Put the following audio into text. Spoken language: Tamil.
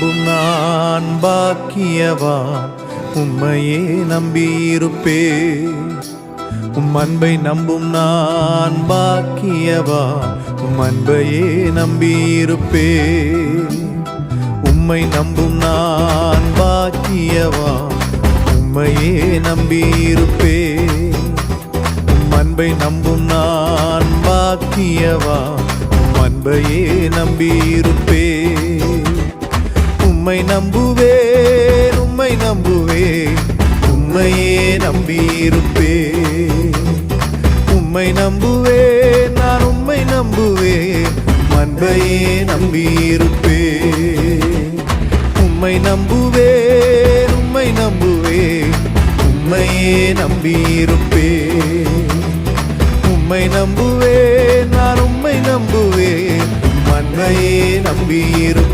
நம்பும் நான் பாக்கியவான், உம்மையே நம்பியிருப்பேன். உம் அன்பை நம்பும் நான் பாக்கியவான், உம் அன்பையே நம்பியிருப்பேன். உம்மை நம்பும் நான் பாக்கியவான், உம்மையே நம்பியிருப்பேன். உம் அன்பை நம்பும் நான் பாக்கியவான், உம் அன்பையே நம்பியிருப்பேன். உம்மை நம்புவேன், உம்மை நம்புவேன், உம்மையே நம்பியிருப்பேன். உம்மை நம்புவேன், நான் உம்மை நம்புவேன், அன்பையே நம்பியிருப்பேன். உம்மை நம்புவேன், உம்மை நம்புவேன், உம்மையே நம்பியிருப்பேன். உம்மை நம்புவேன், நான் உம்மை நம்புவேன், அன்பையே நம்பியிருப்பேன்.